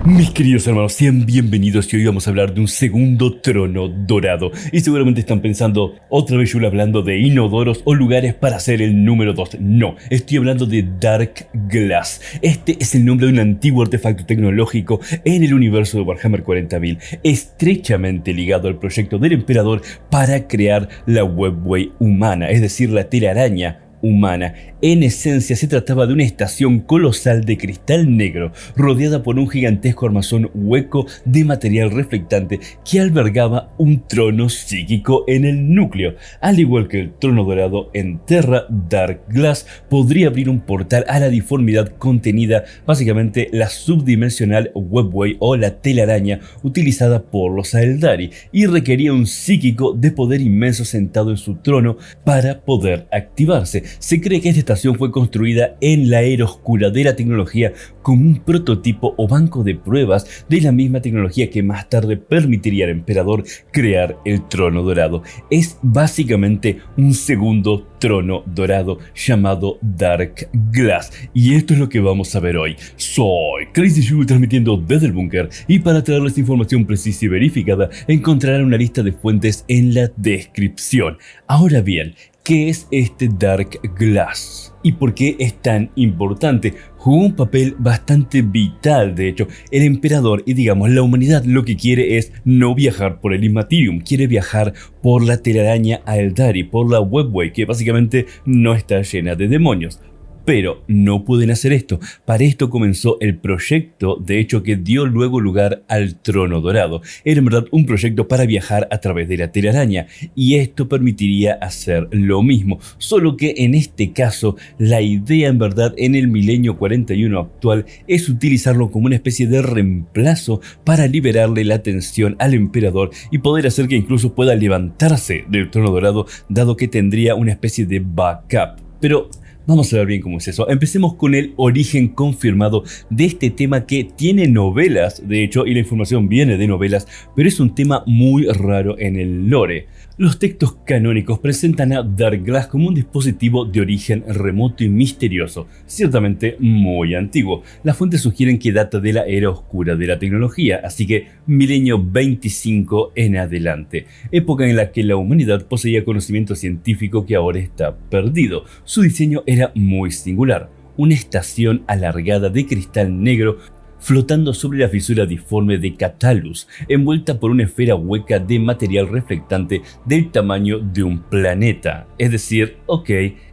Mis queridos hermanos, sean bienvenidos y hoy vamos a hablar de un segundo trono dorado. Y seguramente están pensando, otra vez yo hablando de inodoros o lugares para hacer el número 2. No, estoy hablando de Dark Glass. Este es el nombre de un antiguo artefacto tecnológico en el universo de Warhammer 40.000, estrechamente ligado al proyecto del emperador para crear la Webway humana, es decir, la telaraña humana. En esencia se trataba de una estación colosal de cristal negro rodeada por un gigantesco armazón hueco de material reflectante que albergaba un trono psíquico en el núcleo. Al igual que el trono dorado en Terra, Dark Glass podría abrir un portal a la diformidad contenida, básicamente la subdimensional Webway o la telaraña utilizada por los Aeldari, y requería un psíquico de poder inmenso sentado en su trono para poder activarse. Se cree que esta estación fue construida en la era oscura de la tecnología como un prototipo o banco de pruebas de la misma tecnología que más tarde permitiría al emperador crear el trono dorado. Es básicamente un segundo trono dorado llamado Dark Glass, y esto es lo que vamos a ver hoy. Soy Crazy Yu transmitiendo desde el búnker, y para traerles información precisa y verificada encontrarán una lista de fuentes en la descripción. Ahora bien, ¿qué es este Dark Glass? ¿Y por qué es tan importante? Jugó un papel bastante vital, de hecho. El emperador y digamos la humanidad lo que quiere es no viajar por el Immaterium, quiere viajar por la telaraña Aeldari, por la Webway, que básicamente no está llena de demonios. Pero no pueden hacer esto. Para esto comenzó el proyecto, de hecho, que dio luego lugar al trono dorado. Era en verdad un proyecto para viajar a través de la telaraña, y esto permitiría hacer lo mismo, solo que en este caso la idea en verdad en el milenio 41 actual es utilizarlo como una especie de reemplazo para liberarle la atención al emperador y poder hacer que incluso pueda levantarse del trono dorado, dado que tendría una especie de backup. Pero vamos a ver bien cómo es eso. Empecemos con el origen confirmado de este tema, que tiene novelas, de hecho, y la información viene de novelas, pero es un tema muy raro en el lore. Los textos canónicos presentan a Dark Glass como un dispositivo de origen remoto y misterioso, ciertamente muy antiguo. Las fuentes sugieren que data de la era oscura de la tecnología, así que milenio 25 en adelante, época en la que la humanidad poseía conocimiento científico que ahora está perdido. Su diseño era muy singular, una estación alargada de cristal negro flotando sobre la fisura disforme de Catalus, envuelta por una esfera hueca de material reflectante del tamaño de un planeta. Es decir,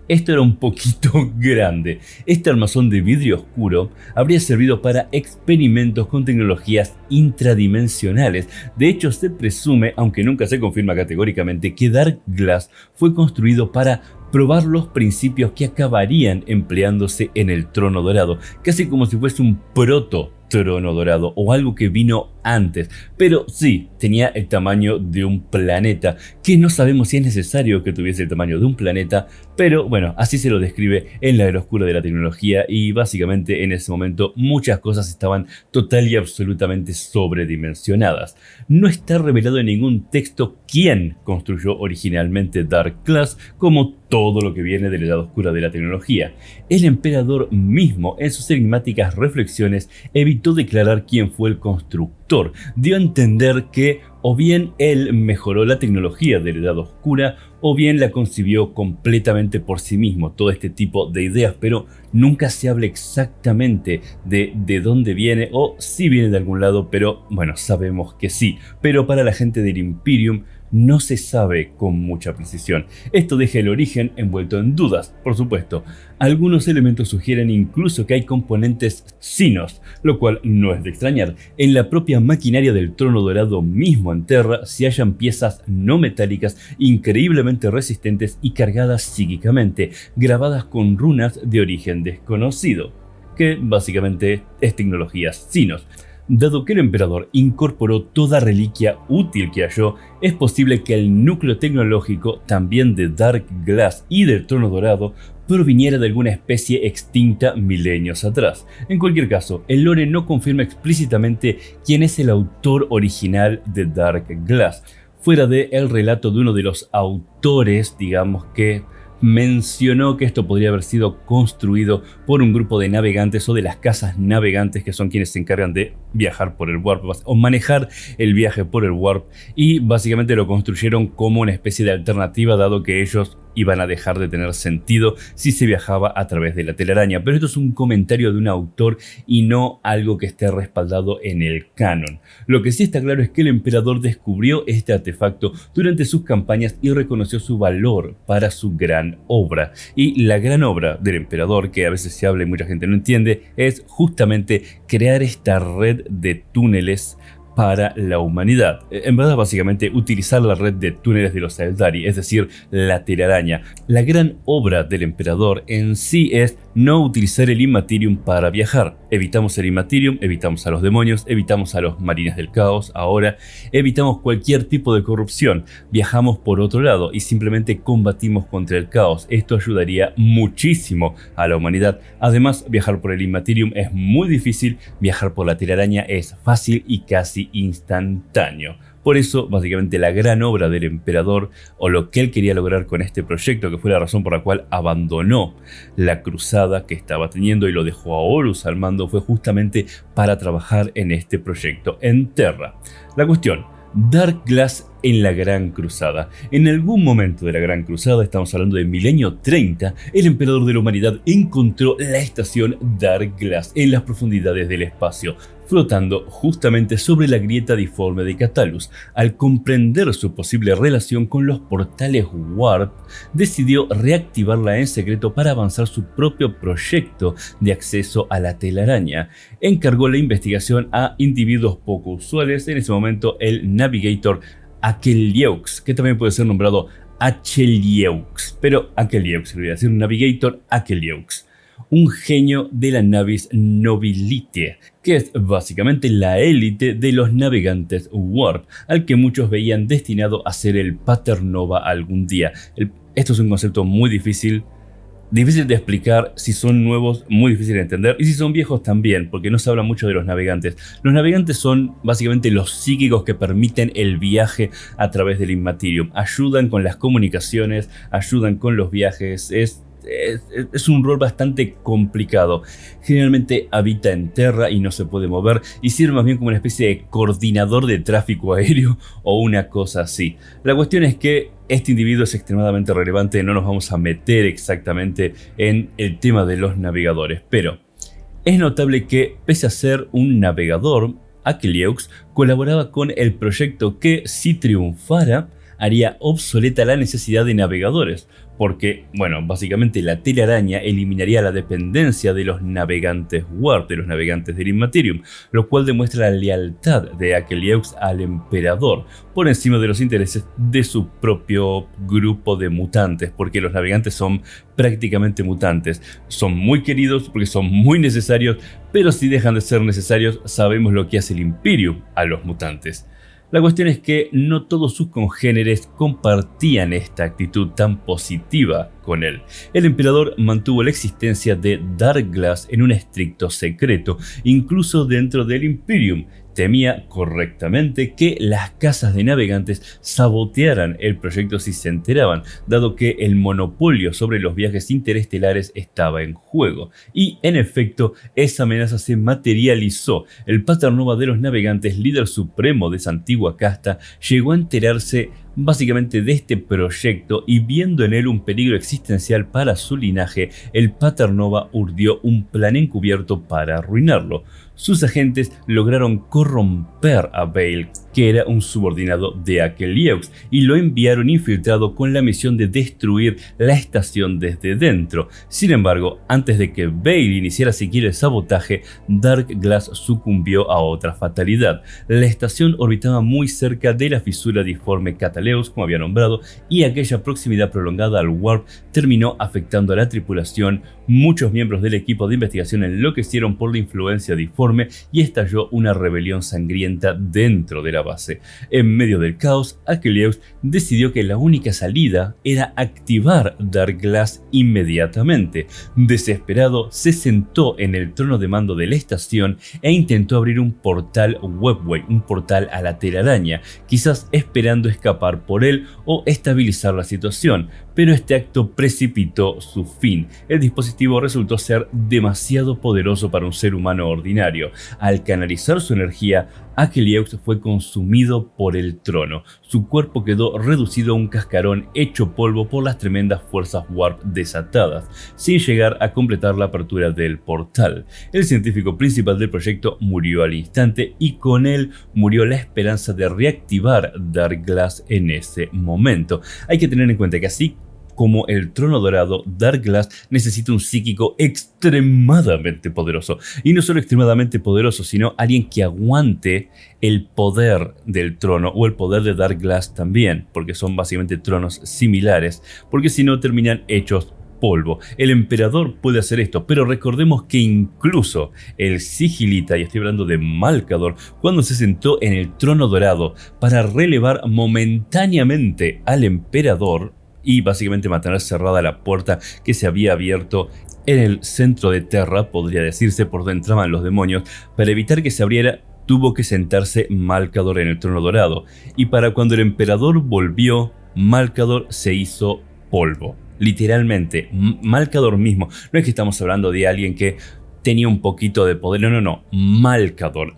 esto era un poquito grande. Este armazón de vidrio oscuro habría servido para experimentos con tecnologías intradimensionales. De hecho, se presume, aunque nunca se confirma categóricamente, que Dark Glass fue construido para probar los principios que acabarían empleándose en el trono dorado, casi como si fuese un proto-trono dorado o algo que vino antes, pero sí, tenía el tamaño de un planeta, que no sabemos si es necesario que tuviese el tamaño de un planeta, pero bueno, así se lo describe en la era oscura de la tecnología, y básicamente en ese momento muchas cosas estaban total y absolutamente sobredimensionadas. No está revelado en ningún texto quién construyó originalmente Dark Glass, como todo lo que viene de la edad oscura de la tecnología. El emperador mismo, en sus enigmáticas reflexiones, evitó declarar quién fue el constructor. Dio a entender que o bien él mejoró la tecnología de la edad oscura, o bien la concibió completamente por sí mismo, todo este tipo de ideas, pero nunca se habla exactamente de dónde viene, o si viene de algún lado, pero bueno, sabemos que sí. Pero para la gente del Imperium no se sabe con mucha precisión. Esto deja el origen envuelto en dudas, por supuesto. Algunos elementos sugieren incluso que hay componentes Xenos, lo cual no es de extrañar. En la propia maquinaria del trono dorado mismo en Terra se hallan piezas no metálicas increíblemente resistentes y cargadas psíquicamente, grabadas con runas de origen desconocido, que básicamente es tecnología Xenos. Dado que el emperador incorporó toda reliquia útil que halló, es posible que el núcleo tecnológico, también de Dark Glass y del trono dorado, proviniera de alguna especie extinta milenios atrás. En cualquier caso, el lore no confirma explícitamente quién es el autor original de Dark Glass, fuera de el relato de uno de los autores, digamos que mencionó que esto podría haber sido construido por un grupo de navegantes o de las casas navegantes, que son quienes se encargan de viajar por el warp o manejar el viaje por el warp, y básicamente lo construyeron como una especie de alternativa, dado que ellos iban a dejar de tener sentido si se viajaba a través de la telaraña. Pero esto es un comentario de un autor y no algo que esté respaldado en el canon. Lo que sí está claro es que el emperador descubrió este artefacto durante sus campañas y reconoció su valor para su gran obra. Y la gran obra del emperador, que a veces se habla y mucha gente no entiende, es justamente crear esta red de túneles para la humanidad. En verdad, básicamente, utilizar la red de túneles de los Eldari, es decir, la telaraña. La gran obra del emperador en sí es no utilizar el Immaterium para viajar. Evitamos el Immaterium, evitamos a los demonios, evitamos a los marines del caos, ahora evitamos cualquier tipo de corrupción. Viajamos por otro lado y simplemente combatimos contra el caos. Esto ayudaría muchísimo a la humanidad. Además, viajar por el Immaterium es muy difícil, viajar por la telaraña es fácil y casi instantáneo. Por eso, básicamente, la gran obra del emperador, o lo que él quería lograr con este proyecto, que fue la razón por la cual abandonó la cruzada que estaba teniendo y lo dejó a Horus al mando, fue justamente para trabajar en este proyecto en Terra. La cuestión: Dark Glass en la Gran Cruzada. En algún momento de la Gran Cruzada, estamos hablando de milenio 30, el emperador de la humanidad encontró la estación Dark Glass en las profundidades del espacio, flotando justamente sobre la grieta diforme de Catalus. Al comprender su posible relación con los portales Warp, decidió reactivarla en secreto para avanzar su propio proyecto de acceso a la telaraña. Encargó la investigación a individuos poco usuales, en ese momento el Navigator Akelieux, que también puede ser nombrado Achelieux, pero Akelieux, le voy a decir Navigator Akelieux, un genio de la Navis Nobilite, que es básicamente la élite de los navegantes Warp, al que muchos veían destinado a ser el Paternova algún día. Esto es un concepto muy difícil de explicar. Si son nuevos, muy difícil de entender, y si son viejos también, porque no se habla mucho de los navegantes. Los navegantes son básicamente los psíquicos que permiten el viaje a través del Immaterium. Ayudan con las comunicaciones, ayudan con los viajes. Es un rol bastante complicado. Generalmente habita en Terra y no se puede mover, y sirve más bien como una especie de coordinador de tráfico aéreo o una cosa así. La cuestión es que este individuo es extremadamente relevante. No nos vamos a meter exactamente en el tema de los navegadores, pero es notable que, pese a ser un navegador, Akelieux colaboraba con el proyecto que, si triunfara, haría obsoleta la necesidad de navegadores, porque, bueno, básicamente la telaraña eliminaría la dependencia de los navegantes Warp, de los navegantes del Immaterium, lo cual demuestra la lealtad de Akelieux al emperador, por encima de los intereses de su propio grupo de mutantes, porque los navegantes son prácticamente mutantes. Son muy queridos porque son muy necesarios, pero si dejan de ser necesarios, sabemos lo que hace el Imperium a los mutantes. La cuestión es que no todos sus congéneres compartían esta actitud tan positiva con él. El emperador mantuvo la existencia de Dark Glass en un estricto secreto, incluso dentro del Imperium. Temía correctamente que las casas de navegantes sabotearan el proyecto si se enteraban, dado que el monopolio sobre los viajes interestelares estaba en juego. Y, en efecto, esa amenaza se materializó. El Paternova de los navegantes, líder supremo de esa antigua casta, llegó a enterarse básicamente de este proyecto, y viendo en él un peligro existencial para su linaje, el Paternova urdió un plan encubierto para arruinarlo. Sus agentes lograron corromper a Bale, que era un subordinado de Akelieux, y lo enviaron infiltrado con la misión de destruir la estación desde dentro. Sin embargo, antes de que Bale iniciara siquiera el sabotaje, Dark Glass sucumbió a otra fatalidad. La estación orbitaba muy cerca de la fisura diforme Cataleus, como había nombrado, y aquella proximidad prolongada al Warp terminó afectando a la tripulación. Muchos miembros del equipo de investigación enloquecieron por la influencia diforme y estalló una rebelión sangrienta dentro de la base. En medio del caos, Akelieux decidió que la única salida era activar Dark Glass inmediatamente. Desesperado, se sentó en el trono de mando de la estación e intentó abrir un portal Webway, un portal a la telaraña, quizás esperando escapar por él o estabilizar la situación, pero este acto precipitó su fin. El dispositivo resultó ser demasiado poderoso para un ser humano ordinario. Al canalizar su energía, Akeleux fue consumido por el trono. Su cuerpo quedó reducido a un cascarón hecho polvo por las tremendas fuerzas Warp desatadas, sin llegar a completar la apertura del portal. El científico principal del proyecto murió al instante y con él murió la esperanza de reactivar Dark Glass en ese momento. Hay que tener en cuenta que así como el trono dorado, Dark Glass necesita un psíquico extremadamente poderoso. Y no solo extremadamente poderoso, sino alguien que aguante el poder del trono o el poder de Dark Glass también, porque son básicamente tronos similares, porque si no terminan hechos polvo. El emperador puede hacer esto, pero recordemos que incluso el Sigilita, y estoy hablando de Malcador, cuando se sentó en el trono dorado para relevar momentáneamente al emperador, y básicamente mantener cerrada la puerta que se había abierto en el centro de Terra, podría decirse, por donde entraban los demonios, para evitar que se abriera, tuvo que sentarse Malcador en el trono dorado, y para cuando el emperador volvió, Malcador se hizo polvo. Literalmente, Malcador mismo, no es que estamos hablando de alguien que tenía un poquito de poder, no, Malcador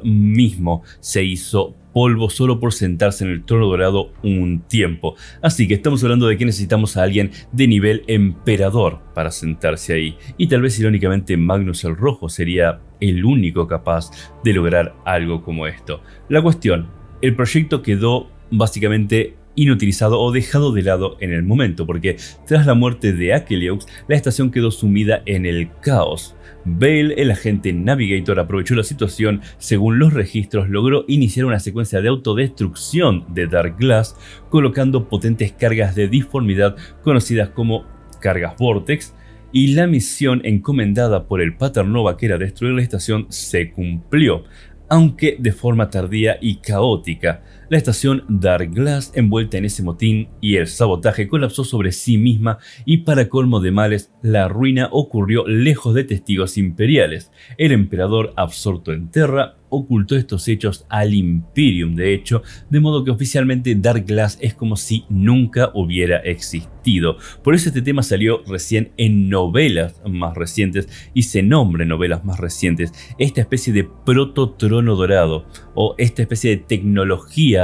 mismo se hizo polvo solo por sentarse en el trono dorado un tiempo. Así que estamos hablando de que necesitamos a alguien de nivel emperador para sentarse ahí. Y tal vez irónicamente Magnus el Rojo sería el único capaz de lograr algo como esto. La cuestión, el proyecto quedó básicamente inutilizado o dejado de lado en el momento, porque tras la muerte de Akeleux, la estación quedó sumida en el caos. Bale, el agente Navigator, aprovechó la situación. Según los registros, logró iniciar una secuencia de autodestrucción de Dark Glass, colocando potentes cargas de disformidad conocidas como cargas Vortex, y la misión encomendada por el Paternova, que era destruir la estación, se cumplió, aunque de forma tardía y caótica. La estación Dark Glass, envuelta en ese motín y el sabotaje, colapsó sobre sí misma y, para colmo de males, la ruina ocurrió lejos de testigos imperiales. El emperador, absorto en Terra, ocultó estos hechos al Imperium, de hecho, de modo que oficialmente Dark Glass es como si nunca hubiera existido. Por eso este tema salió recién en novelas más recientes y se nombra en novelas más recientes esta especie de prototrono dorado o esta especie de tecnología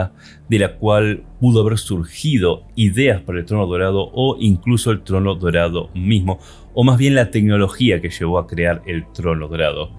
de la cual pudo haber surgido ideas para el trono dorado o incluso el trono dorado mismo, o más bien la tecnología que llevó a crear el trono dorado.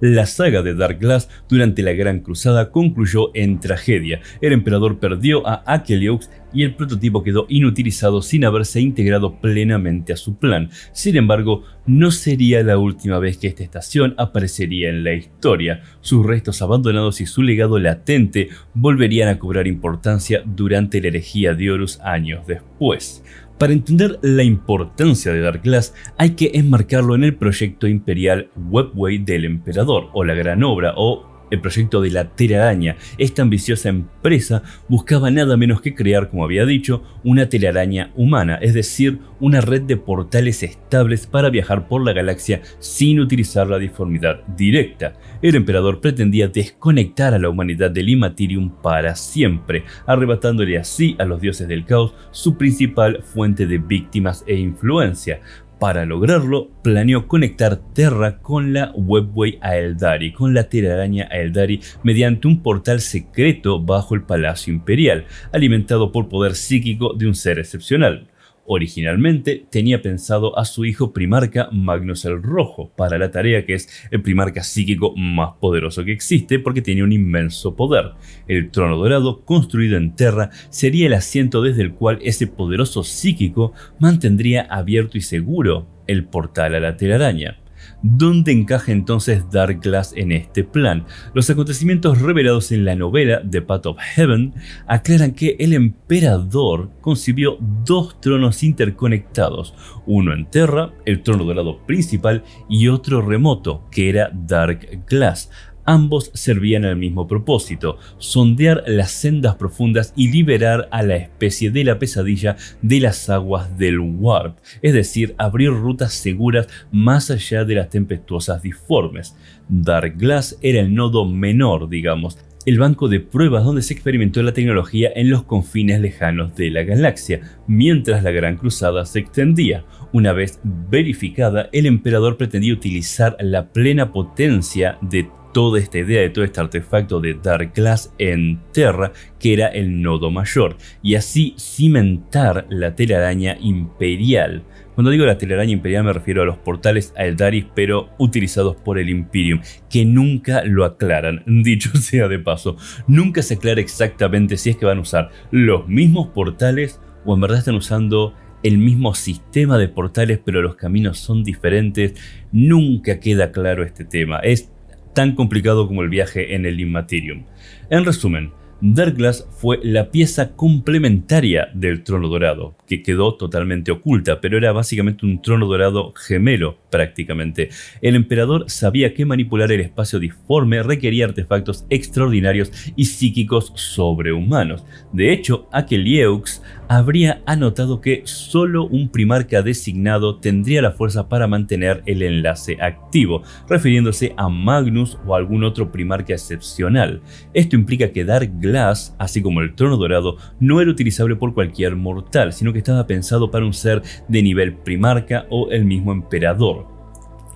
La saga de Dark Glass durante la Gran Cruzada concluyó en tragedia. El emperador perdió a Akeleux y el prototipo quedó inutilizado sin haberse integrado plenamente a su plan. Sin embargo, no sería la última vez que esta estación aparecería en la historia. Sus restos abandonados y su legado latente volverían a cobrar importancia durante la herejía de Horus años después. Para entender la importancia de Dark Glass hay que enmarcarlo en el proyecto imperial Webway del emperador, o la gran obra, o el proyecto de la telaraña. Esta ambiciosa empresa buscaba nada menos que crear, como había dicho, una telaraña humana, es decir, una red de portales estables para viajar por la galaxia sin utilizar la disformidad directa. El emperador pretendía desconectar a la humanidad del Immaterium para siempre, arrebatándole así a los dioses del caos su principal fuente de víctimas e influencia. Para lograrlo, planeó conectar Terra con la Webway Aeldari, con la telaraña Aeldari, mediante un portal secreto bajo el Palacio Imperial, alimentado por poder psíquico de un ser excepcional. Originalmente tenía pensado a su hijo primarca Magnus el Rojo para la tarea, que es el primarca psíquico más poderoso que existe porque tiene un inmenso poder. El trono dorado, construido en Terra, sería el asiento desde el cual ese poderoso psíquico mantendría abierto y seguro el portal a la telaraña. ¿Dónde encaja entonces Dark Glass en este plan? Los acontecimientos revelados en la novela The Path of Heaven aclaran que el emperador concibió dos tronos interconectados, uno en Terra, el trono dorado principal, y otro remoto, que era Dark Glass. Ambos servían al mismo propósito: sondear las sendas profundas y liberar a la especie de la pesadilla de las aguas del Warp, es decir, abrir rutas seguras más allá de las tempestuosas disformes. Dark Glass era el nodo menor, digamos, el banco de pruebas donde se experimentó la tecnología en los confines lejanos de la galaxia, mientras la Gran Cruzada se extendía. Una vez verificada, el emperador pretendía utilizar la plena potencia de toda esta idea, de todo este artefacto de Dark Glass en Terra, que era el nodo mayor, y así cimentar la telaraña imperial. Cuando digo la telaraña imperial me refiero a los portales Aeldaris, pero utilizados por el Imperium, que nunca lo aclaran. Dicho sea de paso, nunca se aclara exactamente si es que van a usar los mismos portales o en verdad están usando el mismo sistema de portales, pero los caminos son diferentes. Nunca queda claro este tema. Es tan complicado como el viaje en el Immaterium. En resumen, Dark Glass fue la pieza complementaria del trono dorado, que quedó totalmente oculta, pero era básicamente un trono dorado gemelo prácticamente. El emperador sabía que manipular el espacio disforme requería artefactos extraordinarios y psíquicos sobrehumanos. De hecho, Aquelieux habría anotado que solo un primarca designado tendría la fuerza para mantener el enlace activo, refiriéndose a Magnus o algún otro primarca excepcional. Esto implica que Dark Glass, así como el trono dorado, no era utilizable por cualquier mortal, sino que estaba pensado para un ser de nivel primarca o el mismo emperador.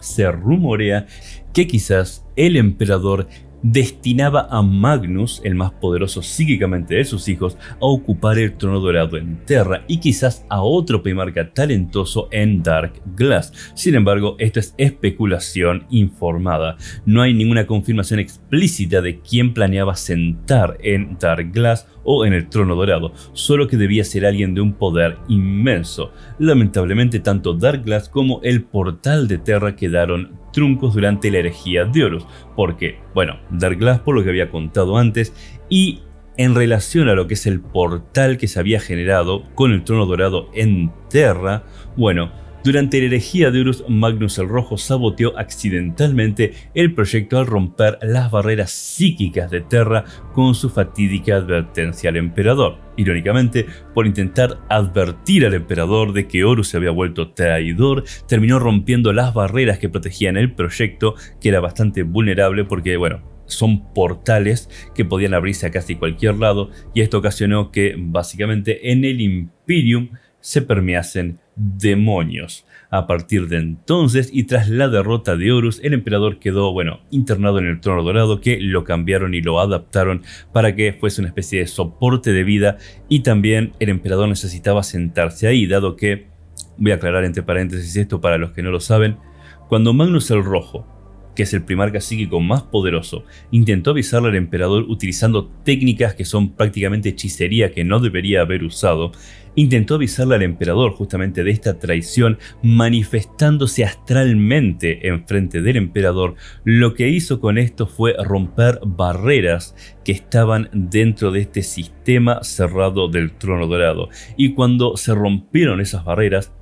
Se rumorea que quizás el emperador destinaba a Magnus, el más poderoso psíquicamente de sus hijos, a ocupar el trono dorado en Terra y quizás a otro primarca talentoso en Dark Glass. Sin embargo, esto es especulación informada. No hay ninguna confirmación explícita de quién planeaba sentar en Dark Glass o en el trono dorado, solo que debía ser alguien de un poder inmenso. Lamentablemente, tanto Dark Glass como el portal de Terra quedaron truncos durante la herejía de Horus, porque, bueno, Dark Glass por lo que había contado antes, y en relación a lo que es el portal que se había generado con el trono dorado en Terra, bueno, durante la herejía de Horus, Magnus el Rojo saboteó accidentalmente el proyecto al romper las barreras psíquicas de Terra con su fatídica advertencia al emperador. Irónicamente, por intentar advertir al emperador de que Horus se había vuelto traidor, terminó rompiendo las barreras que protegían el proyecto, que era bastante vulnerable porque, bueno, son portales que podían abrirse a casi cualquier lado, y esto ocasionó que básicamente en el Imperium se permeasen demonios. A partir de entonces y tras la derrota de Horus, el emperador quedó, bueno, internado en el trono dorado, que lo cambiaron y lo adaptaron para que fuese una especie de soporte de vida, y también el emperador necesitaba sentarse ahí, dado que, voy a aclarar entre paréntesis esto para los que no lo saben, cuando Magnus el Rojo, que es el primarca psíquico más poderoso, intentó avisarle al emperador utilizando técnicas que son prácticamente hechicería que no debería haber usado, intentó avisarle al emperador justamente de esta traición manifestándose astralmente enfrente del emperador. Lo que hizo con esto fue romper barreras que estaban dentro de este sistema cerrado del trono dorado, y cuando se rompieron esas barreras,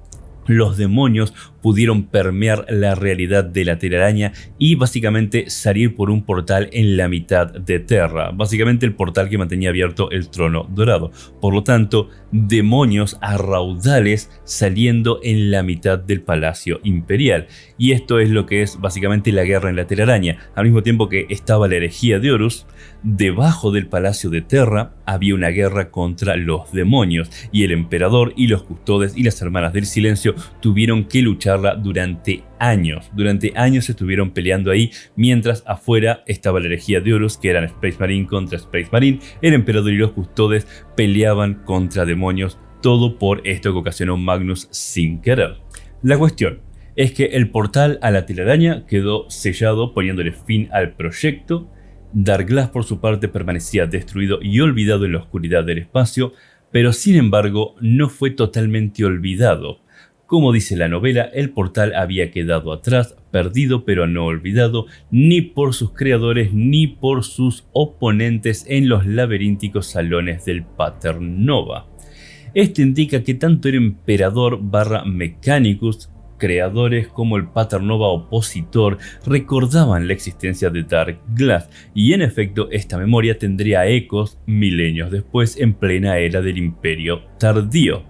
los demonios pudieron permear la realidad de la telaraña y básicamente salir por un portal en la mitad de Terra, básicamente el portal que mantenía abierto el trono dorado. Por lo tanto, demonios a raudales saliendo en la mitad del palacio imperial. Y esto es lo que es básicamente la guerra en la telaraña. Al mismo tiempo que estaba la herejía de Horus, debajo del palacio de Terra había una guerra contra los demonios, y el emperador y los custodes y las hermanas del silencio tuvieron que lucharla durante años. Durante años estuvieron peleando ahí, mientras afuera estaba la herejía de Horus, que eran Space Marine contra Space Marine. El emperador y los custodes peleaban contra demonios, todo por esto que ocasionó Magnus sin querer. La cuestión es que el portal a la telaraña quedó sellado, poniéndole fin al proyecto. Dark Glass por su parte permanecía destruido y olvidado en la oscuridad del espacio, pero sin embargo no fue totalmente olvidado. Como dice la novela, el portal había quedado atrás, perdido pero no olvidado, ni por sus creadores ni por sus oponentes en los laberínticos salones del Pater Nova. Esto indica que tanto el emperador / Mechanicus, creadores, como el Pater Nova opositor recordaban la existencia de Dark Glass, y en efecto esta memoria tendría ecos milenios después, en plena era del Imperio Tardío.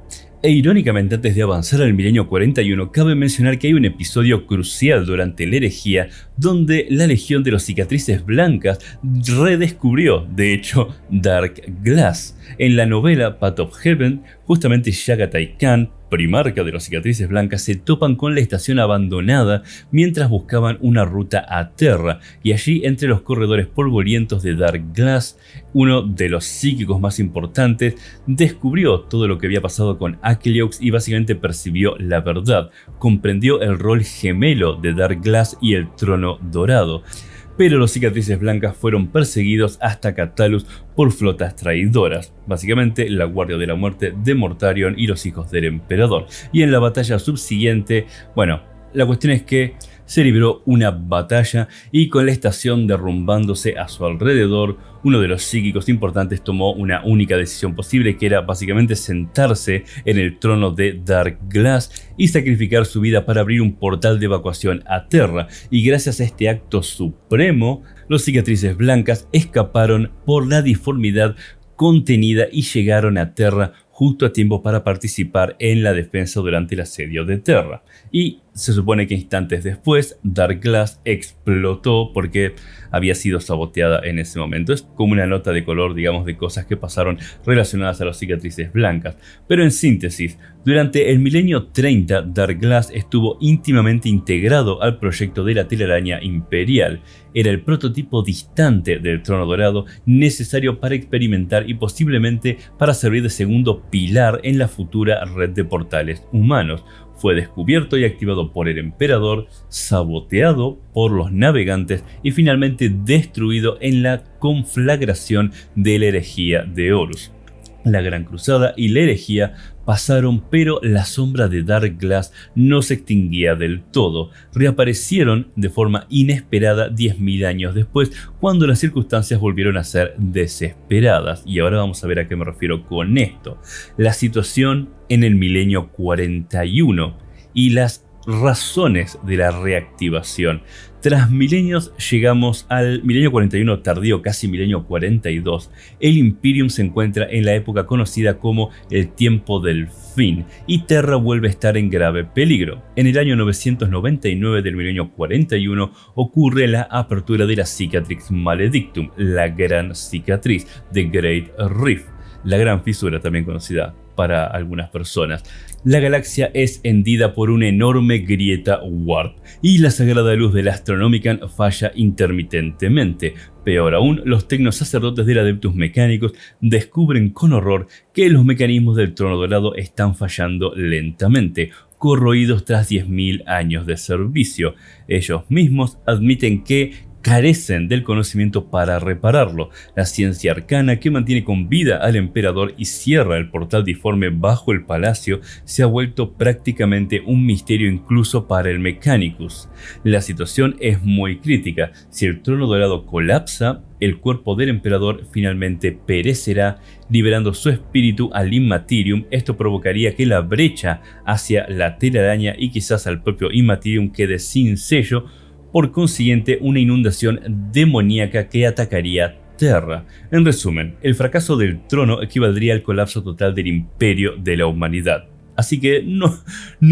E irónicamente, antes de avanzar al milenio 41, cabe mencionar que hay un episodio crucial durante la herejía donde la Legión de los Cicatrices Blancas redescubrió, de hecho, Dark Glass. En la novela Path of Heaven, justamente Chagatai Khan, primarca de los Cicatrices Blancas, se topan con la estación abandonada mientras buscaban una ruta a Terra, y allí, entre los corredores polvorientos de Dark Glass, uno de los psíquicos más importantes descubrió todo lo que había pasado con Akeliox y básicamente percibió la verdad, comprendió el rol gemelo de Dark Glass y el trono dorado. Pero los Cicatrices Blancas fueron perseguidos hasta Catalus por flotas traidoras, básicamente la Guardia de la Muerte de Mortarion y los hijos del Emperador. Y en la batalla subsiguiente, bueno, la cuestión es que se libró una batalla y con la estación derrumbándose a su alrededor, uno de los psíquicos importantes tomó una única decisión posible, que era básicamente sentarse en el trono de Dark Glass y sacrificar su vida para abrir un portal de evacuación a Terra. Y gracias a este acto supremo, los Cicatrices Blancas escaparon por la disformidad contenida y llegaron a Terra justo a tiempo para participar en la defensa durante el asedio de Terra. Y se supone que instantes después Dark Glass explotó porque había sido saboteada en ese momento. Es como una nota de color, digamos, de cosas que pasaron relacionadas a las Cicatrices Blancas. Pero en síntesis, durante el milenio 30, Dark Glass estuvo íntimamente integrado al proyecto de la telaraña imperial. Era el prototipo distante del trono dorado necesario para experimentar y posiblemente para servir de segundo pilar en la futura red de portales humanos. Fue descubierto y activado por el Emperador, saboteado por los navegantes y finalmente destruido en la conflagración de la herejía de Horus. La Gran Cruzada y la herejía pasaron, pero la sombra de Dark Glass no se extinguía del todo. Reaparecieron de forma inesperada 10.000 años después, cuando las circunstancias volvieron a ser desesperadas. Y ahora vamos a ver a qué me refiero con esto. La situación en el milenio 41 y las razones de la reactivación. Tras milenios llegamos al milenio 41 tardío, casi milenio 42. El Imperium se encuentra en la época conocida como el tiempo del fin y Terra vuelve a estar en grave peligro. En el año 999 del milenio 41 ocurre la apertura de la Cicatrix Maledictum, la Gran Cicatriz, The Great Rift, la Gran Fisura, también conocida para algunas personas. La galaxia es hendida por una enorme grieta warp y la sagrada luz del Astronomican falla intermitentemente. Peor aún, los tecnosacerdotes del Adeptus Mechanicus descubren con horror que los mecanismos del trono dorado están fallando lentamente, corroídos tras 10.000 años de servicio. Ellos mismos admiten que carecen del conocimiento para repararlo. La ciencia arcana que mantiene con vida al emperador y cierra el portal disforme bajo el palacio se ha vuelto prácticamente un misterio incluso para el Mechanicus. La situación es muy crítica. Si el trono dorado colapsa, el cuerpo del emperador finalmente perecerá, liberando su espíritu al Immaterium. Esto provocaría que la brecha hacia la telaraña y quizás al propio Immaterium quede sin sello, por consiguiente una inundación demoníaca que atacaría Terra. En resumen, el fracaso del trono equivaldría al colapso total del imperio de la humanidad. Así que no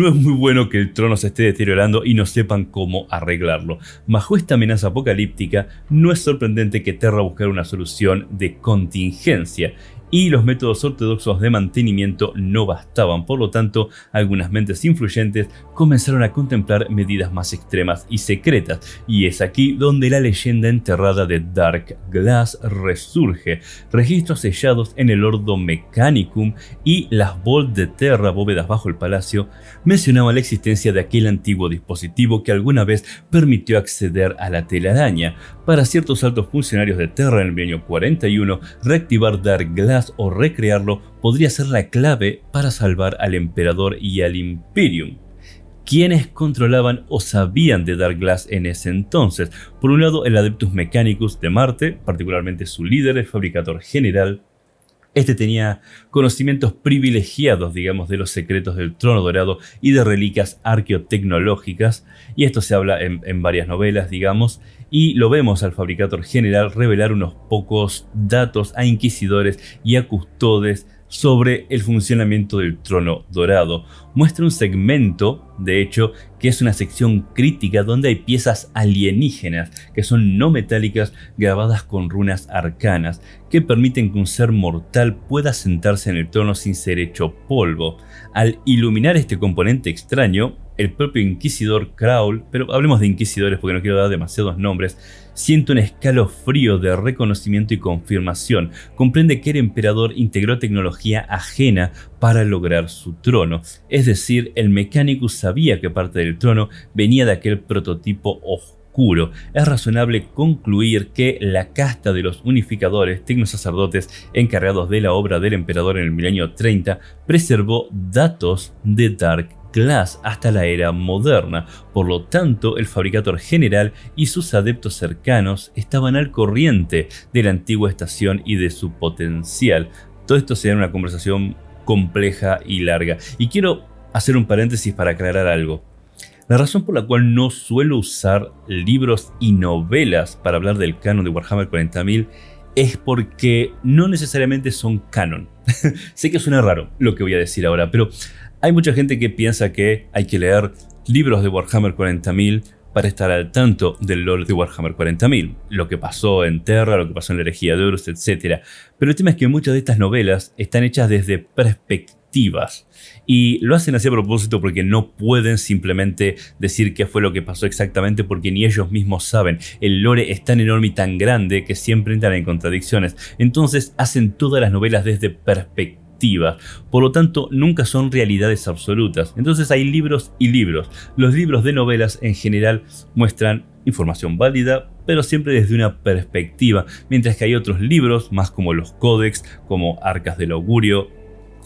es muy bueno que el trono se esté deteriorando y no sepan cómo arreglarlo. Bajo esta amenaza apocalíptica, no es sorprendente que Terra buscara una solución de contingencia, y los métodos ortodoxos de mantenimiento no bastaban. Por lo tanto, algunas mentes influyentes comenzaron a contemplar medidas más extremas y secretas, y es aquí donde la leyenda enterrada de Dark Glass resurge. Registros sellados en el Ordo Mechanicum y las Vault de Terra, bóvedas bajo el palacio, mencionaban la existencia de aquel antiguo dispositivo que alguna vez permitió acceder a la telaraña. Para ciertos altos funcionarios de Terra en el milenio 41, reactivar Dark Glass o recrearlo podría ser la clave para salvar al emperador y al Imperium. ¿Quiénes controlaban o sabían de Dark Glass en ese entonces? Por un lado, el Adeptus Mechanicus de Marte, particularmente su líder, el Fabricator General. Este tenía conocimientos privilegiados, digamos, de los secretos del trono dorado y de reliquias arqueotecnológicas, y esto se habla en varias novelas, digamos, y lo vemos al Fabricator General revelar unos pocos datos a inquisidores y a custodes sobre el funcionamiento del trono dorado. Muestra un segmento, de hecho, que es una sección crítica donde hay piezas alienígenas que son no metálicas grabadas con runas arcanas que permiten que un ser mortal pueda sentarse en el trono sin ser hecho polvo. Al iluminar este componente extraño, el propio inquisidor Kraul, pero hablemos de inquisidores porque no quiero dar demasiados nombres, siente un escalofrío de reconocimiento y confirmación. Comprende que el emperador integró tecnología ajena para lograr su trono. Es decir, el Mechanicus sabía que parte del trono venía de aquel prototipo oscuro. Es razonable concluir que la casta de los unificadores tecnosacerdotes encargados de la obra del emperador en el milenio 30 preservó datos de Dark Glass hasta la era moderna. Por lo tanto, el fabricator general y sus adeptos cercanos estaban al corriente de la antigua estación y de su potencial. Todo esto será una conversación compleja y larga. Y quiero hacer un paréntesis para aclarar algo. La razón por la cual no suelo usar libros y novelas para hablar del canon de Warhammer 40.000 es porque no necesariamente son canon. Sé que suena raro lo que voy a decir ahora, pero hay mucha gente que piensa que hay que leer libros de Warhammer 40.000 para estar al tanto del lore de Warhammer 40.000, lo que pasó en Terra, lo que pasó en la herejía de Horus, etc. Pero el tema es que muchas de estas novelas están hechas desde perspectivas y lo hacen así a propósito porque no pueden simplemente decir qué fue lo que pasó exactamente porque ni ellos mismos saben. El lore es tan enorme y tan grande que siempre entran en contradicciones. Entonces hacen todas las novelas desde perspectivas. Por lo tanto, nunca son realidades absolutas. Entonces hay libros y libros. Los libros de novelas en general muestran información válida, pero siempre desde una perspectiva, mientras que hay otros libros, más como los códex, como Arcas del Augurio,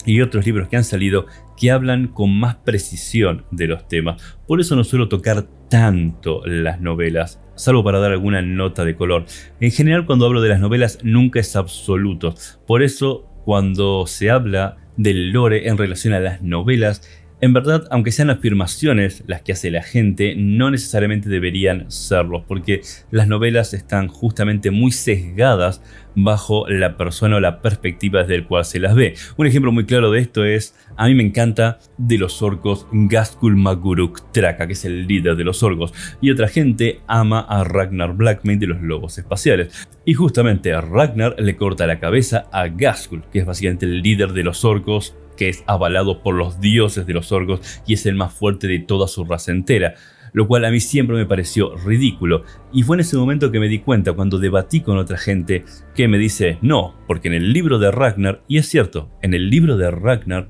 y otros libros que han salido que hablan con más precisión de los temas. Por eso no suelo tocar tanto las novelas, salvo para dar alguna nota de color. En general, cuando hablo de las novelas, nunca es absoluto. Por eso, cuando se habla del lore en relación a las novelas, en verdad, aunque sean afirmaciones las que hace la gente, no necesariamente deberían serlo, porque las novelas están justamente muy sesgadas bajo la persona o la perspectiva desde el cual se las ve. Un ejemplo muy claro de esto es, a mí me encanta de los orcos Ghazghkull Maguruk Traka, que es el líder de los orcos, y otra gente ama a Ragnar Blackmane de los lobos espaciales. Y justamente Ragnar le corta la cabeza a Ghazghkull, que es básicamente el líder de los orcos, que es avalado por los dioses de los orcos y es el más fuerte de toda su raza entera, lo cual a mí siempre me pareció ridículo. Y fue en ese momento que me di cuenta, cuando debatí con otra gente, que me dice, no, porque en el libro de Ragnar, y es cierto, en el libro de Ragnar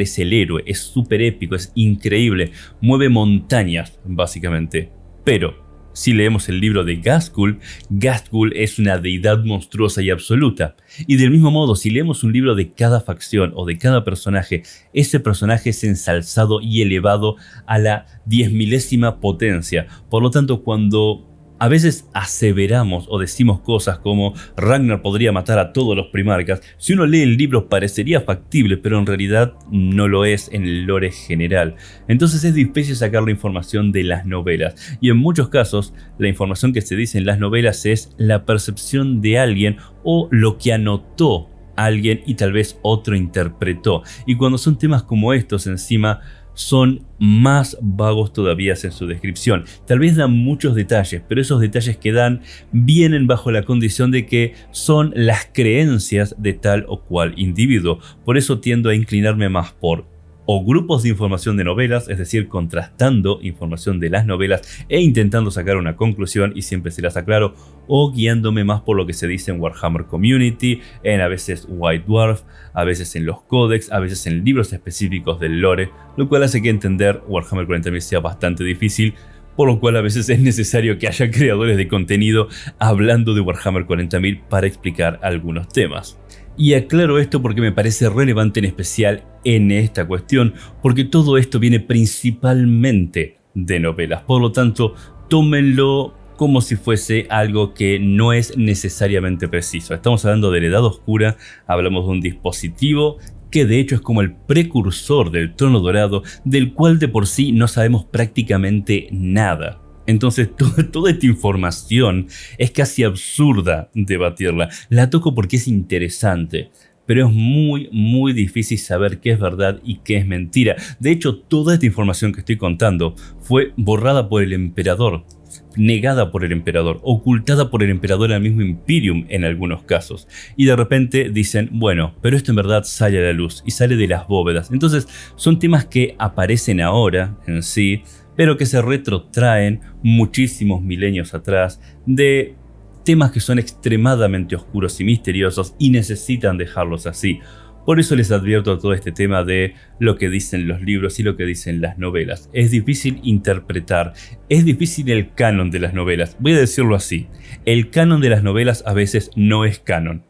es el héroe, es súper épico, es increíble, mueve montañas, básicamente. Pero si leemos el libro de Ghazghkull, Ghazghkull es una deidad monstruosa y absoluta. Y del mismo modo, si leemos un libro de cada facción o de cada personaje, ese personaje es ensalzado y elevado a la 10.000ª potencia. Por lo tanto, cuando a veces aseveramos o decimos cosas como Ragnar podría matar a todos los primarcas, si uno lee el libro parecería factible, pero en realidad no lo es en el lore general. Entonces es difícil sacar la información de las novelas, y en muchos casos la información que se dice en las novelas es la percepción de alguien o lo que anotó alguien y tal vez otro interpretó. Y cuando son temas como estos encima, son más vagos todavía en su descripción. Tal vez dan muchos detalles, pero esos detalles que dan vienen bajo la condición de que son las creencias de tal o cual individuo. Por eso tiendo a inclinarme más por o grupos de información de novelas, es decir, contrastando información de las novelas e intentando sacar una conclusión, y siempre se las aclaro, o guiándome más por lo que se dice en Warhammer Community, en a veces White Dwarf, a veces en los códex, a veces en libros específicos del lore, lo cual hace que entender Warhammer 40.000 sea bastante difícil, por lo cual a veces es necesario que haya creadores de contenido hablando de Warhammer 40.000 para explicar algunos temas. Y aclaro esto porque me parece relevante en especial en esta cuestión, porque todo esto viene principalmente de novelas. Por lo tanto, tómenlo como si fuese algo que no es necesariamente preciso. Estamos hablando de la Edad Oscura, hablamos de un dispositivo que de hecho es como el precursor del Trono Dorado, del cual de por sí no sabemos prácticamente nada. Entonces toda esta información es casi absurda debatirla. La toco porque es interesante, pero es muy difícil saber qué es verdad y qué es mentira. De hecho, toda esta información que estoy contando fue borrada por el emperador, negada por el emperador, ocultada por el emperador al mismo Imperium en algunos casos. Y de repente dicen, bueno, pero esto en verdad sale a la luz y sale de las bóvedas. Entonces son temas que aparecen ahora en sí, pero que se retrotraen muchísimos milenios atrás de temas que son extremadamente oscuros y misteriosos y necesitan dejarlos así. Por eso les advierto todo este tema de lo que dicen los libros y lo que dicen las novelas. Es difícil interpretar, es difícil el canon de las novelas. Voy a decirlo así, el canon de las novelas a veces no es canon.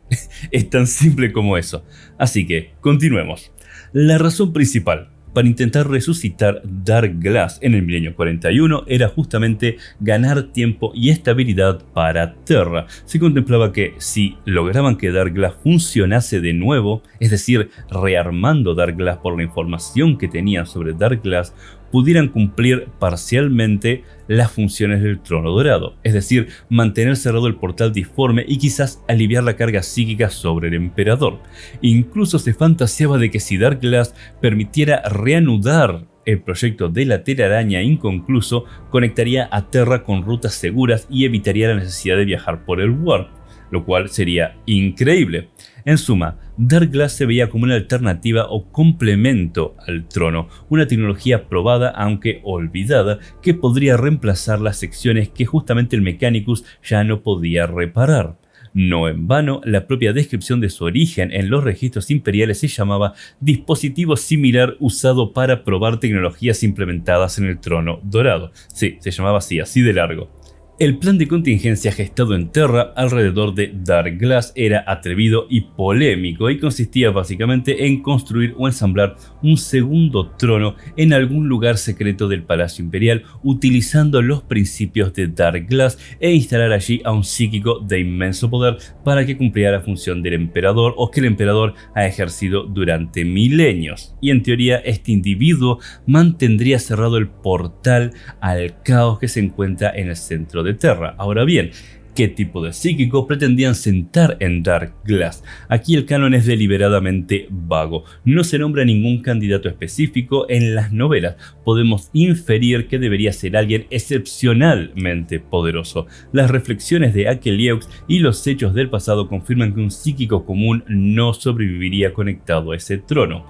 Es tan simple como eso. Así que, continuemos. La razón principal para intentar resucitar Dark Glass en el milenio 41 era justamente ganar tiempo y estabilidad para Terra. Se contemplaba que si lograban que Dark Glass funcionase de nuevo, es decir, rearmando Dark Glass por la información que tenían sobre Dark Glass, pudieran cumplir parcialmente las funciones del Trono Dorado, es decir, mantener cerrado el portal disforme y quizás aliviar la carga psíquica sobre el emperador. Incluso se fantaseaba de que si Dark Glass permitiera reanudar el proyecto de la telaraña inconcluso, conectaría a Terra con rutas seguras y evitaría la necesidad de viajar por el Warp, lo cual sería increíble. En suma, Dark Glass se veía como una alternativa o complemento al trono, una tecnología probada aunque olvidada que podría reemplazar las secciones que justamente el Mechanicus ya no podía reparar. No en vano, la propia descripción de su origen en los registros imperiales se llamaba dispositivo similar usado para probar tecnologías implementadas en el Trono Dorado. Sí, se llamaba así de largo. El plan de contingencia gestado en Terra alrededor de Dark Glass era atrevido y polémico y consistía básicamente en construir o ensamblar un segundo trono en algún lugar secreto del Palacio Imperial utilizando los principios de Dark Glass e instalar allí a un psíquico de inmenso poder para que cumpliera la función del emperador o que el emperador ha ejercido durante milenios. Y en teoría este individuo mantendría cerrado el portal al caos que se encuentra en el centro de Terra. Ahora bien, ¿qué tipo de psíquico pretendían sentar en Dark Glass? Aquí el canon es deliberadamente vago. No se nombra ningún candidato específico en las novelas. Podemos inferir que debería ser alguien excepcionalmente poderoso. Las reflexiones de Akelieux y los hechos del pasado confirman que un psíquico común no sobreviviría conectado a ese trono.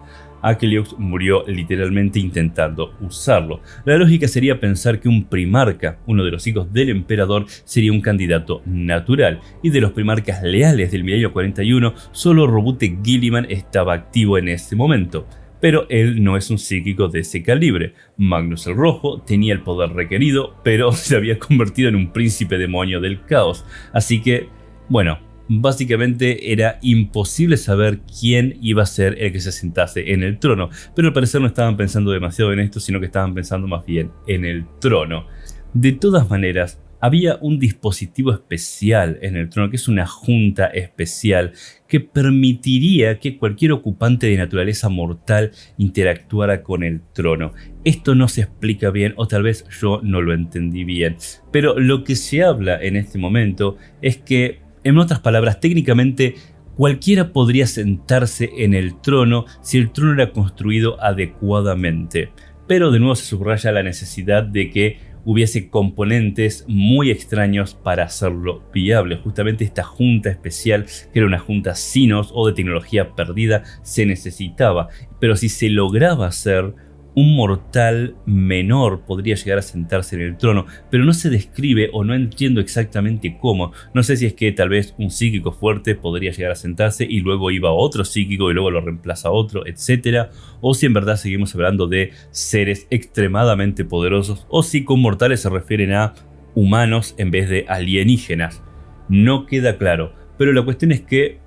Akelieux murió literalmente intentando usarlo. La lógica sería pensar que un primarca, uno de los hijos del emperador, sería un candidato natural, y de los primarcas leales del milenio 41, solo Roboute Guilliman estaba activo en ese momento. Pero él no es un psíquico de ese calibre. Magnus el Rojo tenía el poder requerido, pero se había convertido en un príncipe demonio del caos. Así que, bueno, básicamente era imposible saber quién iba a ser el que se sentase en el trono, pero al parecer no estaban pensando demasiado en esto, sino que estaban pensando más bien en el trono. De todas maneras, había un dispositivo especial en el trono, que es una junta especial, que permitiría que cualquier ocupante de naturaleza mortal interactuara con el trono. Esto no se explica bien, o tal vez yo no lo entendí bien, pero lo que se habla en este momento es que, en otras palabras, técnicamente cualquiera podría sentarse en el trono si el trono era construido adecuadamente. Pero de nuevo se subraya la necesidad de que hubiese componentes muy extraños para hacerlo viable. Justamente esta junta especial, que era una junta Sinos o de tecnología perdida, se necesitaba. Pero si se lograba hacer, un mortal menor podría llegar a sentarse en el trono, pero no se describe o no entiendo exactamente cómo. No sé si es que tal vez un psíquico fuerte podría llegar a sentarse y luego iba otro psíquico y luego lo reemplaza otro, etc. O si en verdad seguimos hablando de seres extremadamente poderosos, o si con mortales se refieren a humanos en vez de alienígenas. No queda claro, pero la cuestión es que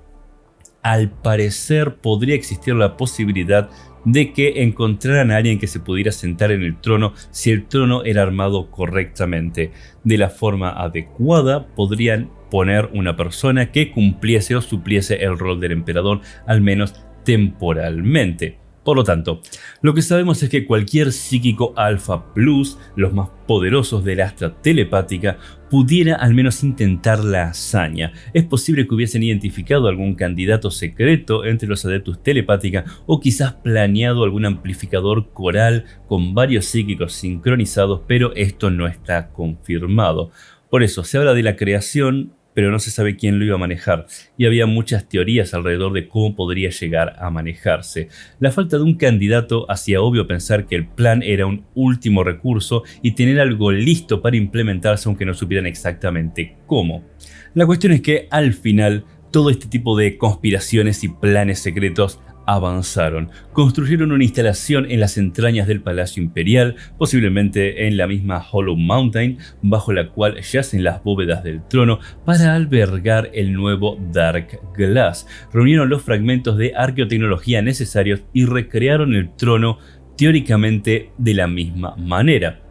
al parecer podría existir la posibilidad de que encontraran a alguien que se pudiera sentar en el trono si el trono era armado correctamente. De la forma adecuada podrían poner una persona que cumpliese o supliese el rol del emperador, al menos temporalmente. Por lo tanto, lo que sabemos es que cualquier psíquico Alpha Plus, los más poderosos del Astra telepática, pudiera al menos intentar la hazaña. Es posible que hubiesen identificado algún candidato secreto entre los adeptos telepática o quizás planeado algún amplificador coral con varios psíquicos sincronizados, pero esto no está confirmado. Por eso se habla de la creación, pero no se sabe quién lo iba a manejar, y había muchas teorías alrededor de cómo podría llegar a manejarse. La falta de un candidato hacía obvio pensar que el plan era un último recurso y tener algo listo para implementarse aunque no supieran exactamente cómo. La cuestión es que al final todo este tipo de conspiraciones y planes secretos avanzaron. Construyeron una instalación en las entrañas del Palacio Imperial, posiblemente en la misma Hollow Mountain, bajo la cual yacen las bóvedas del trono, para albergar el nuevo Dark Glass. Reunieron los fragmentos de arqueotecnología necesarios y recrearon el trono teóricamente de la misma manera.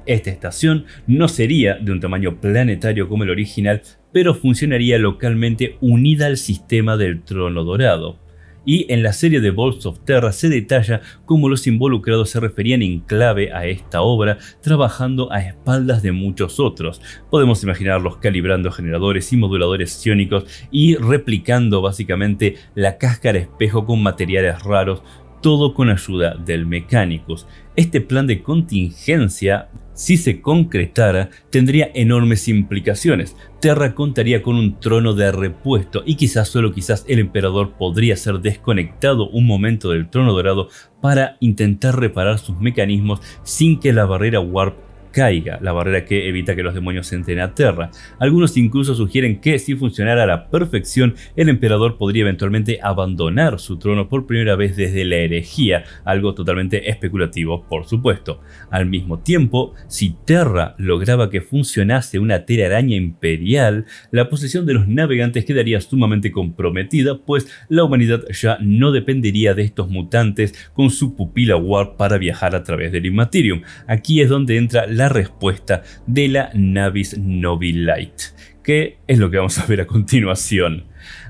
Esta estación no sería de un tamaño planetario como el original, pero funcionaría localmente unida al sistema del Trono Dorado. Y en la serie de Balls of Terra se detalla cómo los involucrados se referían en clave a esta obra, trabajando a espaldas de muchos otros. Podemos imaginarlos calibrando generadores y moduladores psiónicos y replicando básicamente la cáscara espejo con materiales raros, todo con ayuda del Mechanicus. Este plan de contingencia, si se concretara, tendría enormes implicaciones. Terra contaría con un trono de repuesto y quizás, solo quizás, el emperador podría ser desconectado un momento del trono dorado para intentar reparar sus mecanismos sin que la barrera Warp caiga, la barrera que evita que los demonios entren a Terra. Algunos incluso sugieren que si funcionara a la perfección, el emperador podría eventualmente abandonar su trono por primera vez desde la herejía, algo totalmente especulativo, por supuesto. Al mismo tiempo, si Terra lograba que funcionase una telaraña imperial, la posesión de los navegantes quedaría sumamente comprometida, pues la humanidad ya no dependería de estos mutantes con su pupila Warp para viajar a través del Immaterium. Aquí es donde entra la respuesta de la Navis Nobilite, que es lo que vamos a ver a continuación.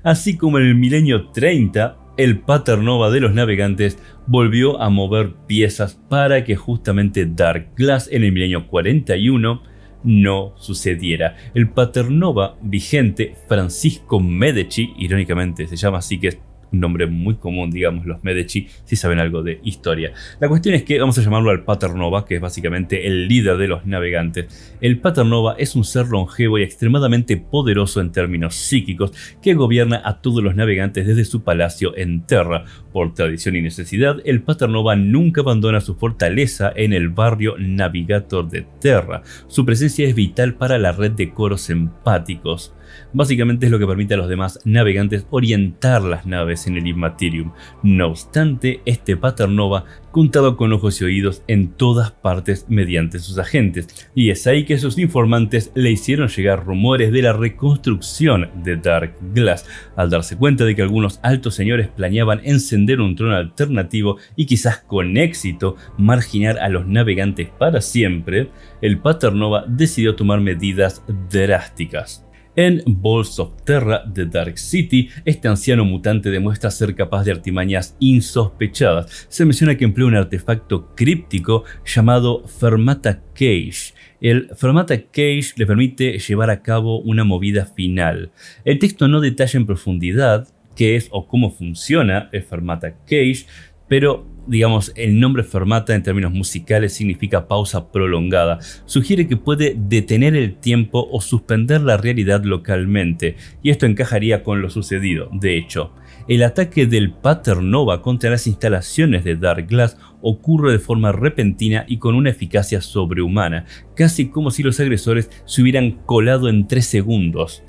Así como en el milenio 30, el Paternova de los navegantes volvió a mover piezas para que justamente Dark Glass en el milenio 41 no sucediera. El Paternova vigente, Francisco Medici, irónicamente se llama así, que es un nombre muy común, digamos, los Medici, si saben algo de historia. La cuestión es que vamos a llamarlo al Paternova, que es básicamente el líder de los navegantes. El Paternova es un ser longevo y extremadamente poderoso en términos psíquicos, que gobierna a todos los navegantes desde su palacio en Terra. Por tradición y necesidad, el Paternova nunca abandona su fortaleza en el barrio Navigator de Terra. Su presencia es vital para la red de coros empáticos. Básicamente es lo que permite a los demás navegantes orientar las naves en el Immaterium. No obstante, este Paternova contaba con ojos y oídos en todas partes mediante sus agentes, y es ahí que sus informantes le hicieron llegar rumores de la reconstrucción de Dark Glass. Al darse cuenta de que algunos altos señores planeaban encender un trono alternativo y quizás con éxito marginar a los navegantes para siempre, el Paternova decidió tomar medidas drásticas. En Balls of Terra de Dark City, este anciano mutante demuestra ser capaz de artimañas insospechadas. Se menciona que emplea un artefacto críptico llamado Fermata Cage. El Fermata Cage le permite llevar a cabo una movida final. El texto no detalla en profundidad qué es o cómo funciona el Fermata Cage, pero digamos, el nombre Fermata en términos musicales significa pausa prolongada. Sugiere que puede detener el tiempo o suspender la realidad localmente, y esto encajaría con lo sucedido. De hecho, el ataque del Paternova contra las instalaciones de Dark Glass ocurre de forma repentina y con una eficacia sobrehumana, casi como si los agresores se hubieran colado en 3 segundos.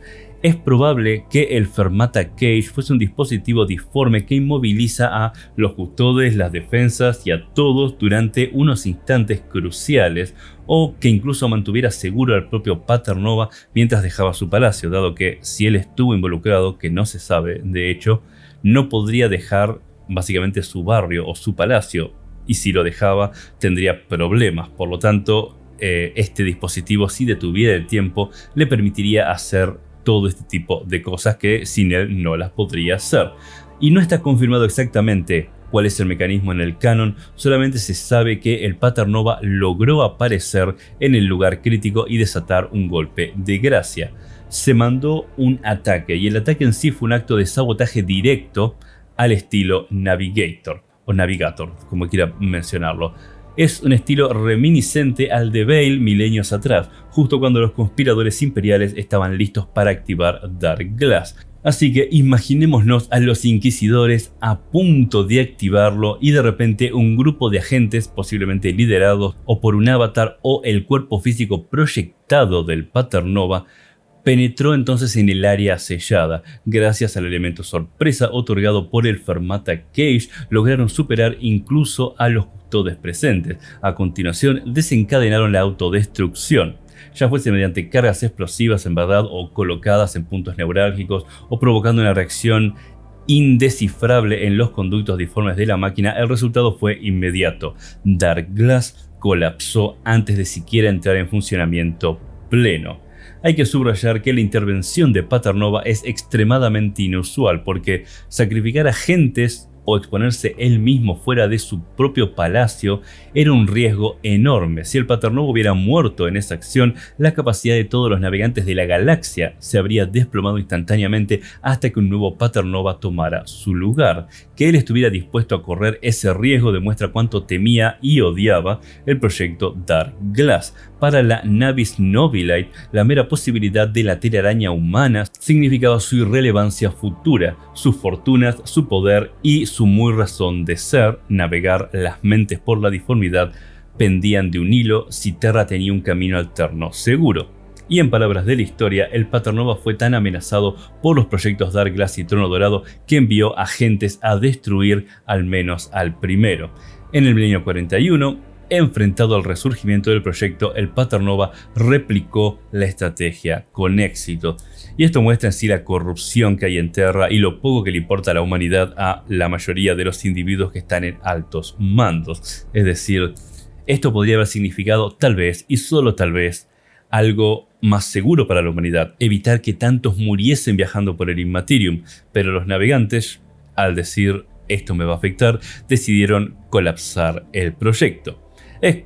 Es probable que el Fermata Cage fuese un dispositivo disforme que inmoviliza a los custodes, las defensas y a todos durante unos instantes cruciales, o que incluso mantuviera seguro al propio Paternova mientras dejaba su palacio, dado que si él estuvo involucrado, que no se sabe de hecho, no podría dejar básicamente su barrio o su palacio, y si lo dejaba tendría problemas. Por lo tanto, este dispositivo, si detuviera el tiempo, le permitiría hacer todo este tipo de cosas que sin él no las podría hacer. Y no está confirmado exactamente cuál es el mecanismo en el canon, solamente se sabe que el Paternova logró aparecer en el lugar crítico y desatar un golpe de gracia. Se mandó un ataque y el ataque en sí fue un acto de sabotaje directo al estilo Navigator o Navigator, como quiera mencionarlo. Es un estilo reminiscente al de Bale milenios atrás, justo cuando los conspiradores imperiales estaban listos para activar Dark Glass. Así que imaginémonos a los inquisidores a punto de activarlo y de repente un grupo de agentes, posiblemente liderados o por un avatar o el cuerpo físico proyectado del Paternova, penetró entonces en el área sellada. Gracias al elemento sorpresa otorgado por el Fermata Cage, lograron superar incluso a los custodes presentes. A continuación, desencadenaron la autodestrucción, ya fuese mediante cargas explosivas en verdad o colocadas en puntos neurálgicos o provocando una reacción indescifrable en los conductos diformes de la máquina. El resultado fue inmediato. Dark Glass colapsó antes de siquiera entrar en funcionamiento pleno. Hay que subrayar que la intervención de Paternova es extremadamente inusual porque sacrificar agentes o exponerse él mismo fuera de su propio palacio era un riesgo enorme. Si el Paternova hubiera muerto en esa acción, la capacidad de todos los navegantes de la galaxia se habría desplomado instantáneamente hasta que un nuevo Paternova tomara su lugar. Que él estuviera dispuesto a correr ese riesgo demuestra cuánto temía y odiaba el proyecto Dark Glass. Para la Navis Nobilite, la mera posibilidad de la telaraña humana significaba su irrelevancia futura, sus fortunas, su poder y su muy razón de ser. Navegar las mentes por la diformidad pendían de un hilo si Terra tenía un camino alterno seguro. Y en palabras de la historia, el Paternova fue tan amenazado por los proyectos Dark Glass y Trono Dorado que envió agentes a destruir al menos al primero. En el milenio 41, enfrentado al resurgimiento del proyecto, el Paternova replicó la estrategia con éxito. Y esto muestra en sí la corrupción que hay en Terra y lo poco que le importa a la humanidad a la mayoría de los individuos que están en altos mandos. Es decir, esto podría haber significado tal vez, y solo tal vez, algo más seguro para la humanidad, evitar que tantos muriesen viajando por el Immaterium, pero los navegantes, al decir esto me va a afectar, decidieron colapsar el proyecto. Es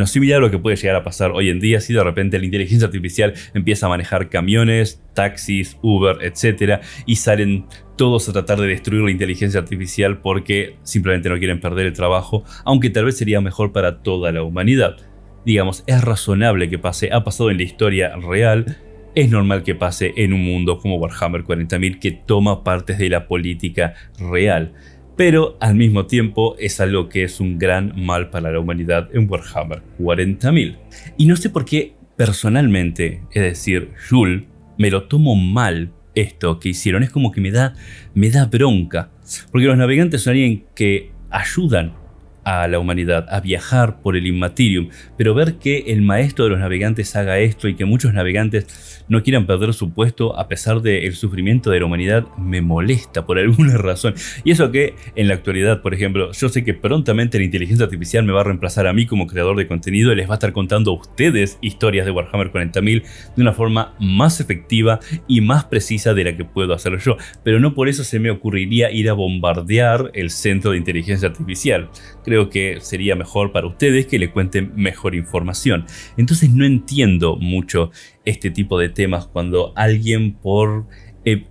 similar a lo que puede llegar a pasar hoy en día si de repente la inteligencia artificial empieza a manejar camiones, taxis, Uber, etc. y salen todos a tratar de destruir la inteligencia artificial porque simplemente no quieren perder el trabajo, aunque tal vez sería mejor para toda la humanidad. Digamos, es razonable que pase, ha pasado en la historia real, es normal que pase en un mundo como Warhammer 40.000 que toma partes de la política real. Pero al mismo tiempo es algo que es un gran mal para la humanidad en Warhammer 40.000. Y no sé por qué personalmente, es decir, Yul, me lo tomo mal esto que hicieron. Es como que me da bronca. Porque los navegantes son alguien que ayudan a la humanidad a viajar por el Immaterium, pero ver que el maestro de los navegantes haga esto y que muchos navegantes no quieran perder su puesto a pesar del sufrimiento de la humanidad me molesta por alguna razón. Y eso que en la actualidad, por ejemplo, yo sé que prontamente la inteligencia artificial me va a reemplazar a mí como creador de contenido y les va a estar contando a ustedes historias de Warhammer 40.000 de una forma más efectiva y más precisa de la que puedo hacer yo, pero no por eso se me ocurriría ir a bombardear el centro de inteligencia artificial. Creo que sería mejor para ustedes que le cuenten mejor información. Entonces no entiendo mucho este tipo de temas cuando alguien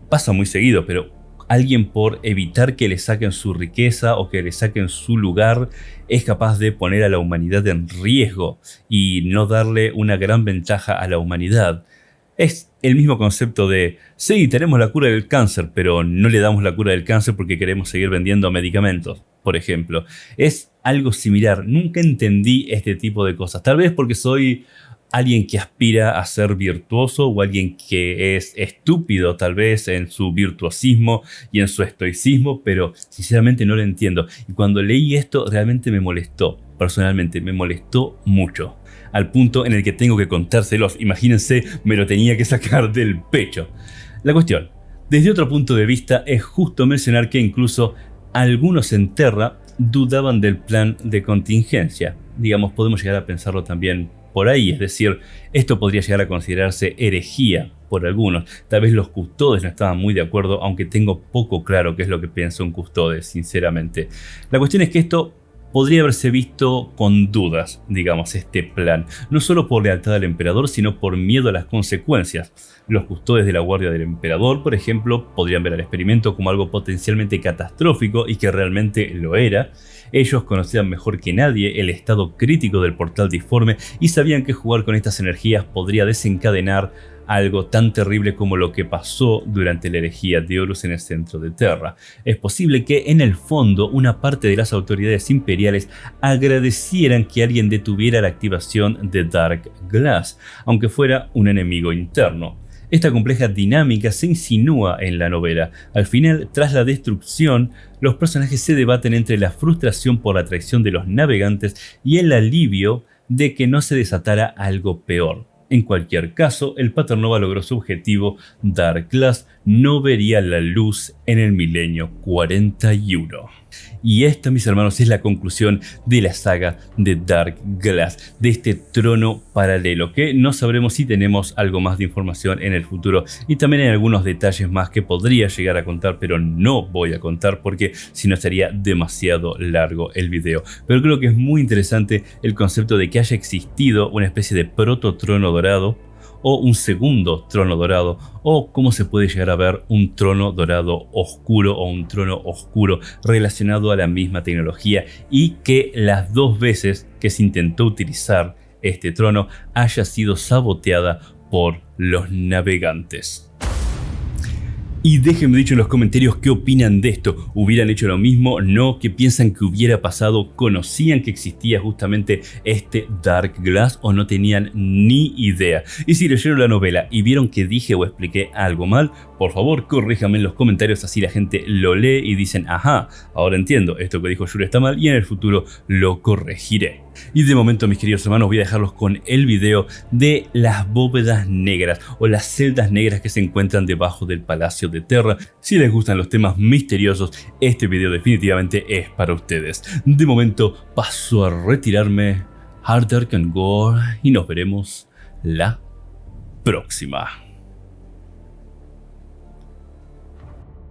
pasa muy seguido, pero alguien por evitar que le saquen su riqueza o que le saquen su lugar es capaz de poner a la humanidad en riesgo y no darle una gran ventaja a la humanidad. Es el mismo concepto de, sí, tenemos la cura del cáncer, pero no le damos la cura del cáncer porque queremos seguir vendiendo medicamentos, por ejemplo. Es algo similar. Nunca entendí este tipo de cosas. Tal vez porque soy alguien que aspira a ser virtuoso o alguien que es estúpido tal vez en su virtuosismo y en su estoicismo, pero sinceramente no lo entiendo. Y cuando leí esto realmente me molestó. Personalmente me molestó mucho. Al punto en el que tengo que contárselos. Imagínense, me lo tenía que sacar del pecho. La cuestión, desde otro punto de vista, es justo mencionar que incluso algunos en Terra dudaban del plan de contingencia. Digamos, podemos llegar a pensarlo también por ahí, es decir, esto podría llegar a considerarse herejía por algunos. Tal vez los custodes no estaban muy de acuerdo, aunque tengo poco claro qué es lo que piensa un custodes, sinceramente. La cuestión es que esto podría haberse visto con dudas, digamos, este plan, no solo por lealtad al emperador, sino por miedo a las consecuencias. Los custodes de la guardia del emperador, por ejemplo, podrían ver al experimento como algo potencialmente catastrófico, y que realmente lo era. Ellos conocían mejor que nadie el estado crítico del portal disforme y sabían que jugar con estas energías podría desencadenar algo tan terrible como lo que pasó durante la herejía de Horus en el centro de Terra. Es posible que en el fondo una parte de las autoridades imperiales agradecieran que alguien detuviera la activación de Dark Glass, aunque fuera un enemigo interno. Esta compleja dinámica se insinúa en la novela. Al final, tras la destrucción, los personajes se debaten entre la frustración por la traición de los navegantes y el alivio de que no se desatara algo peor. En cualquier caso, el Paternova logró su objetivo. Dark Glass no vería la luz en el milenio 41. Y esta, mis hermanos, es la conclusión de la saga de Dark Glass, de este trono paralelo, que no sabremos si tenemos algo más de información en el futuro, y también hay algunos detalles más que podría llegar a contar, pero no voy a contar porque si no sería demasiado largo el video. Pero creo que es muy interesante el concepto de que haya existido una especie de prototrono dorado, o un segundo trono dorado, o cómo se puede llegar a ver un trono dorado oscuro o un trono oscuro relacionado a la misma tecnología, y que las dos veces que se intentó utilizar este trono haya sido saboteada por los navegantes. Y déjenme dicho en los comentarios qué opinan de esto. ¿Hubieran hecho lo mismo? ¿No? ¿Qué piensan que hubiera pasado? ¿Conocían que existía justamente este Dark Glass o no tenían ni idea? Y si leyeron la novela y vieron que dije o expliqué algo mal, por favor corríjanme en los comentarios, así la gente lo lee y dicen, ajá, ahora entiendo, esto que dijo Yuri está mal y en el futuro lo corregiré. Y de momento, mis queridos hermanos, voy a dejarlos con el video de las bóvedas negras o las celdas negras que se encuentran debajo del Palacio de Terra. Si les gustan los temas misteriosos, este video definitivamente es para ustedes. De momento paso a retirarme. Hard Dark and Gore, y nos veremos la próxima.